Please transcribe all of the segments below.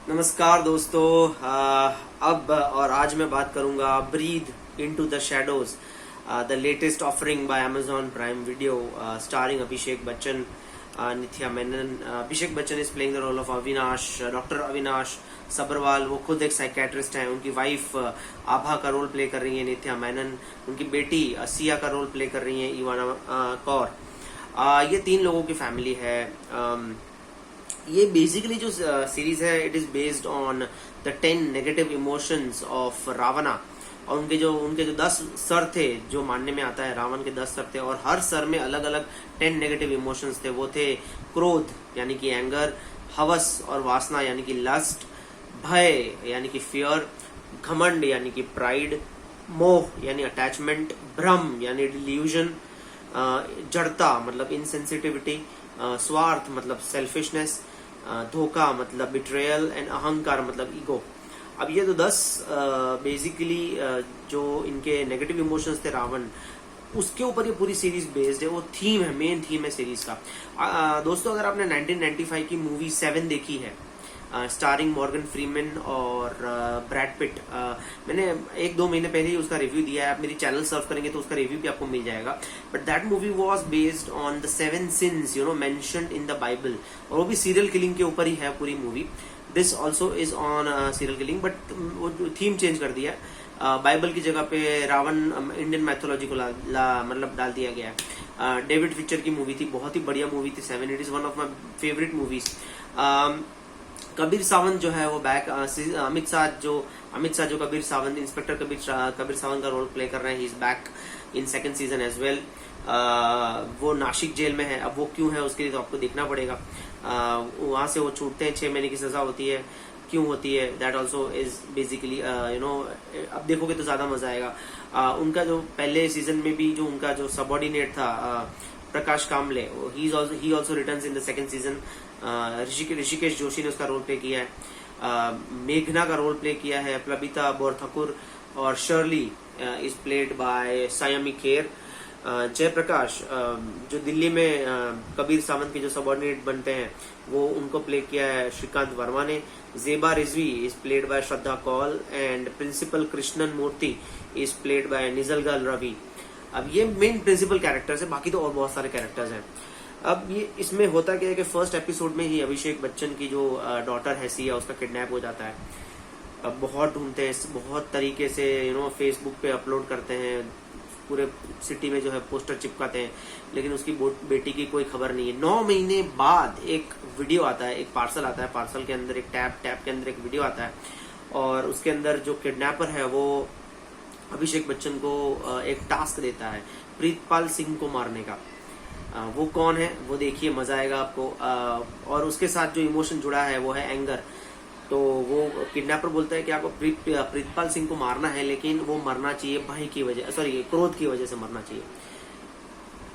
नमस्कार दोस्तों। अब और आज मैं बात करूंगा Breathe into the shadows, the latest offering by Amazon Prime video, starring Abhishek Bachchan, Nithya Menen. Abhishek Bachchan is playing the role of Avinash, doctor Avinash Sabharwal. वो खुद एक साइकेट्रिस्ट हैं। उनकी वाइफ आभा का रोल प्ले कर रही है नित्या मेनन। उनकी बेटी सिया का रोल प्ले कर रही है इवाना कौर। ये 3 लोगों की फैमिली है। ये बेसिकली जो सीरीज है it is based on the 10 negative emotions of Ravana. और उनके जो 10 सर थे, जो मानने में आता है रावण के 10 सर थे, और हर सर में अलग अलग 10 नेगेटिव इमोशंस थे। वो थे क्रोध यानी कि एंगर, हवस और वासना यानी कि लस्ट, भय यानी कि फियर, घमंड यानी कि प्राइड, मोह यानी अटैचमेंट, भ्रम यानी डिल्यूजन, जड़ता मतलब इनसेंसिटिविटी, स्वार्थ मतलब सेल्फिशनेस, धोखा मतलब बिट्रेयल एंड अहंकार मतलब ईगो। अब ये तो 10 बेसिकली जो इनके नेगेटिव इमोशंस थे रावण, उसके ऊपर ये पूरी सीरीज बेस्ड है। वो थीम है, मेन थीम है सीरीज का। दोस्तों, अगर आपने 1995 की मूवी 7 देखी है, स्टारिंग मॉर्गन फ्रीमैन और ब्रैड पिट, मैंने 1-2 महीने पहले ही उसका रिव्यू दिया है। आप मेरी चैनल सर्फ करेंगे तो उसका रिव्यू भी आपको मिल जाएगा। But that movie was based on the 7 since mentioned in the Bible, और वो भी सीरियल किलिंग के ऊपर ही है पूरी movie. This also is on serial killing, but वो थीम चेंज कर दिया। बाइबल की जगह पे रावण इंडियन मैथोलॉजी को मतलब डाल दिया गया है। डेविड फिचर की मूवी थी, बहुत ही बढ़िया मूवी थी 7। It is one of my favourite movies. Kabir Sawant जो है वो बैक, अमित शाह जो कबीर सावंत, इंस्पेक्टर कबीर सावंत का रोल प्ले कर रहे हैं, he is back in 2nd season as well. वो नासिक जेल में है। अब वो क्यों है उसके लिए तो आपको देखना पड़ेगा। वहां से वो छूटते हैं, 6 महीने की सजा होती है। क्यों होती है दैट ऑल्सो इज बेसिकली अब देखोगे तो ज्यादा मजा आएगा। उनका जो पहले सीजन में भी जो उनका जो सबॉर्डिनेट था Prakash Kamle, he also returns in the 2nd season. Hrishikesh Joshi ने उसका रोल प्ले किया है। मेघना का रोल प्ले किया है प्लबिता बोरठाकुर, और Shirley is played by Saiyami Kher. Jaiprakash जो दिल्ली में कबीर सावंत के जो सबॉर्डिनेट बनते हैं, वो उनको प्ले किया है श्रीकांत वर्मा ने। Zeba Rizvi is played by Shraddha Kaul, and principal Krishnan Murthy is played by Nizhalgal Ravi. अब ये मेन प्रिंसिपल कैरेक्टर्स है, बाकी तो और बहुत सारे कैरेक्टर्स हैं। अब ये इसमें होता क्या है कि फर्स्ट एपिसोड में ही अभिषेक बच्चन की जो डॉटर है सिया, उसका किडनैप हो जाता है। अब बहुत ढूंढते हैं, बहुत तरीके से फेसबुक पे अपलोड करते हैं, पूरे सिटी में जो है पोस्टर चिपकाते हैं, लेकिन उसकी बेटी की कोई खबर नहीं है। 9 महीने बाद एक वीडियो आता है, एक पार्सल आता है। पार्सल के अंदर एक टैब के अंदर एक वीडियो आता है, और उसके अंदर जो किडनैपर है वो अभिषेक बच्चन को एक टास्क देता है प्रीतपाल सिंह को मारने का। वो कौन है वो देखिए, मजा आएगा आपको। और उसके साथ जो इमोशन जुड़ा है वो है एंगर। तो वो किडनैपर बोलता है कि आपको प्रीतपाल सिंह को मारना है, लेकिन वो मरना चाहिए भय की वजह, सॉरी क्रोध की वजह से मरना चाहिए।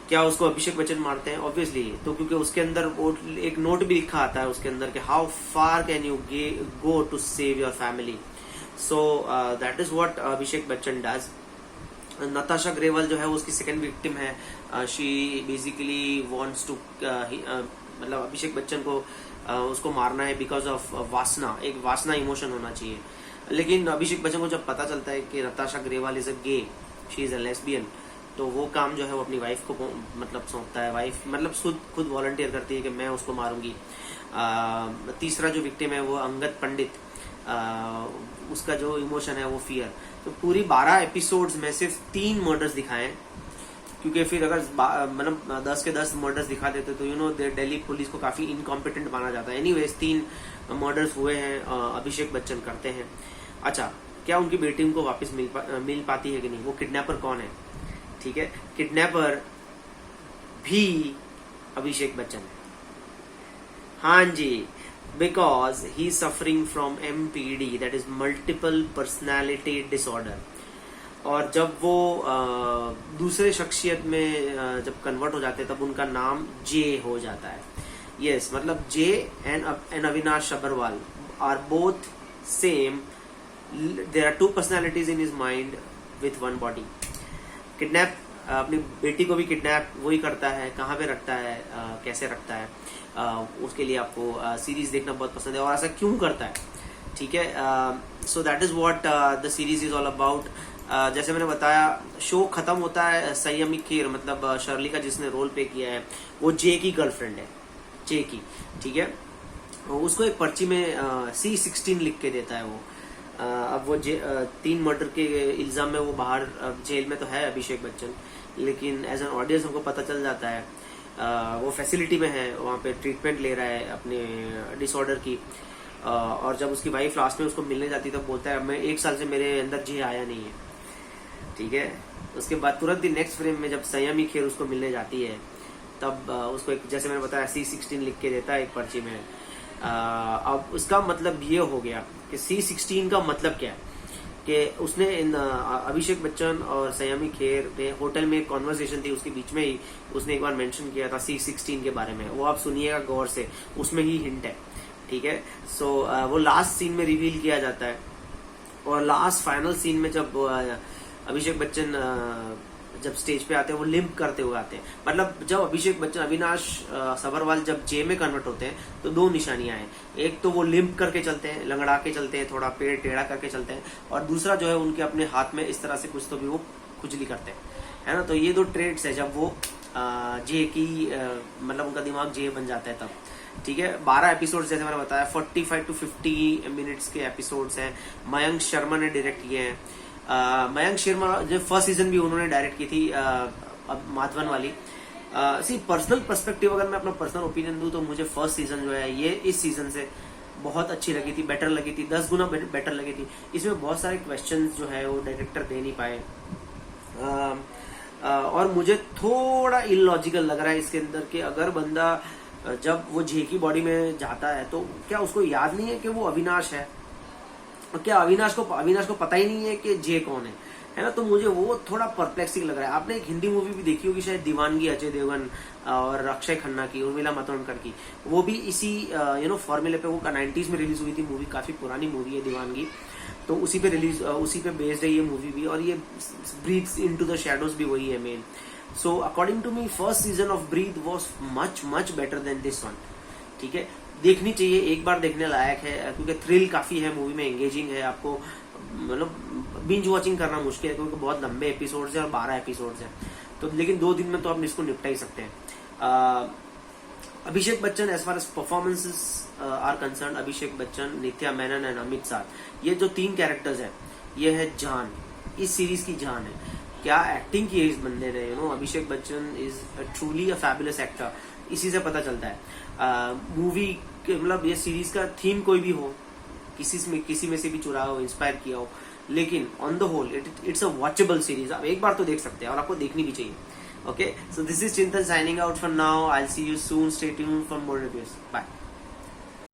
क्या उसको अभिषेक बच्चन मारते हैं? ऑब्वियसली, तो क्योंकि उसके अंदर वो एक नोट भी लिखा आता है उसके अंदर कि how far can you go to save your family. So that is what Abhishek Bachchan does. Natasha Grewal जो है वो उसकी 2nd विक्टिम है। शी बेसिकली वांट्स टू मतलब अभिषेक बच्चन को उसको मारना है बिकॉज ऑफ वासना। एक वासना इमोशन होना चाहिए। लेकिन अभिषेक बच्चन को जब पता चलता है कि Natasha Grewal is a gay, she is a lesbian, तो वो काम जो है वो अपनी वाइफ को मतलब सौंपता है। वाइफ मतलब खुद वॉलंटियर करती है कि मैं उसको मारूंगी। तीसरा जो विक्टिम है वो अंगद पंडित, उसका जो इमोशन है वो फियर। तो पूरी 12 एपिसोड्स में सिर्फ 3 मर्डर्स दिखाए, क्योंकि फिर अगर मतलब 10 के 10 मर्डर्स दिखा देते तो दिल्ली पुलिस को काफी इनकॉम्पिटेंट माना जाता है। एनीवेज 3 मर्डर्स हुए हैं, अभिषेक बच्चन करते हैं। अच्छा, क्या उनकी बेटी उनको वापस मिल पाती है कि नहीं? वो किडनैपर कौन है? ठीक है, किडनैपर भी अभिषेक बच्चन है। हाँ जी, because he is suffering from MPD, that is multiple personality disorder। और जब वो दूसरे शख्सियत में जब कन्वर्ट हो जाते हैं तब उनका नाम जे हो जाता है। यस, मतलब J and Avinash Sabharwal are both same. There are 2 personalities in his mind with 1 body. Kidnap अपनी बेटी को भी किडनैप वही करता है, कहाँ पे रखता है, कैसे रखता है, उसके लिए आपको सीरीज देखना बहुत पसंद है। और ऐसा क्यों करता है? ठीक है। सो that is what the series is all about. जैसे मैंने बताया, शो खत्म होता है, संयमी खेर मतलब शर्ली का जिसने रोल प्ले किया है वो जे की गर्लफ्रेंड है, जे की, ठीक है। उसको एक पर्ची में C16 लिख के देता है वो। अब वो 3 मर्डर के इल्जाम में वो बाहर जेल में तो है अभिषेक बच्चन, लेकिन एज एन ऑडियंस हमको पता चल जाता है वो फैसिलिटी में है, वहाँ पे ट्रीटमेंट ले रहा है अपने डिसऑर्डर की। और जब उसकी वाइफ लास्ट में उसको मिलने जाती है तो बोलता है मैं 1 साल से मेरे अंदर जे आया नहीं है, ठीक है। उसके बाद तुरंत ही नेक्स्ट फ्रेम में जब संयमी खेर उसको मिलने जाती है तब उसको एक, जैसे मैंने बताया, C16 लिख के देता है एक पर्ची में। अब उसका मतलब ये हो गया कि C16 का मतलब क्या है कि उसने अभिषेक बच्चन और संयमी खेर ने होटल में एक कॉन्वर्सेशन थी, उसके बीच में ही उसने एक बार मेंशन किया था C16 के बारे में। वो आप सुनिएगा गौर से, उसमें ही हिंट है, ठीक है। सो वो लास्ट सीन में रिवील किया जाता है। और लास्ट फाइनल सीन में जब अभिषेक बच्चन जब स्टेज पे आते हैं वो लिम्प करते हुए आते हैं। मतलब जब अभिषेक बच्चन, अविनाश सबरवाल जब जे में कन्वर्ट होते हैं तो 2 निशानियां हैं। एक तो वो लिम्प करके चलते हैं, लंगड़ा के चलते हैं, थोड़ा पेड़ टेढ़ा करके चलते हैं, और दूसरा जो है उनके अपने हाथ में इस तरह से कुछ तो भी वो खुजली करते हैं, है ना। तो ये 2 ट्रेड्स है जब वो जे की मतलब उनका दिमाग जे बन जाता है तब, ठीक है। 12 एपिसोड्स जैसे मैंने बताया, 45 to 50 मिनट्स के एपिसोड्स हैं। मयंक शर्मा ने डायरेक्ट किए हैं। मयंक शर्मा जो फर्स्ट सीजन भी उन्होंने डायरेक्ट की थी अब माधवन वाली। सी पर्सनल पर्सपेक्टिव अगर मैं अपना पर्सनल ओपिनियन दूं तो मुझे फर्स्ट सीजन जो है ये इस सीजन से बहुत अच्छी लगी थी, बेटर लगी थी, 10 गुना बेटर लगी थी। इसमें बहुत सारे क्वेश्चंस जो है वो डायरेक्टर दे नहीं पाए, और मुझे थोड़ा इलॉजिकल लग रहा है इसके अंदर कि अगर बंदा जब वो जे की बॉडी में जाता है तो क्या उसको याद नहीं है कि वो अविनाश है, और क्या अविनाश को पता ही नहीं है कि जे कौन है ना। तो मुझे वो थोड़ा परप्लेक्सिंग लग रहा है। आपने एक हिंदी मूवी भी देखी होगी शायद, दीवानगी, अजय देवगन और अक्षय खन्ना की, उर्मिला मातोंडकर की, वो भी इसी फॉर्मूले पे, वो 90s में रिलीज हुई थी मूवी, काफी पुरानी मूवी है दीवानगी, तो उसी पे बेस्ड है ये मूवी भी, और ये ब्रीथ्स इनटू द शैडोज भी वही है main. So according to me first season of Breathe was much better than this one, ठीक है। देखनी चाहिए, एक बार देखने लायक है, क्योंकि थ्रिल काफी है मूवी में, एंगेजिंग है, आपको मतलब बिंज वॉचिंग करना मुश्किल है क्योंकि बहुत लंबे एपिसोड्स हैं और 12 एपिसोड्स हैं, तो लेकिन 2 दिन में तो आप इसको निपटा ही सकते हैं। Abhishek Bachchan as far as performances are concerned, Abhishek Bachchan, Nithya Menen and Amit Sadh, ये जो 3 कैरेक्टर्स हैं ये है जान, इस सीरीज की जान है। क्या एक्टिंग की है इस बंदे ने, Abhishek Bachchan is truly a fabulous actor, इसी से पता चलता है। मूवी मतलब ये सीरीज का थीम कोई भी हो, किसी में से भी चुरा हो, इंस्पायर किया हो, लेकिन on the whole it's a watchable series. आप एक बार तो देख सकते हैं और आपको देखनी भी चाहिए। Okay, so this is Chintan signing out for now. I will see you soon, stay tuned for more reviews. Bye.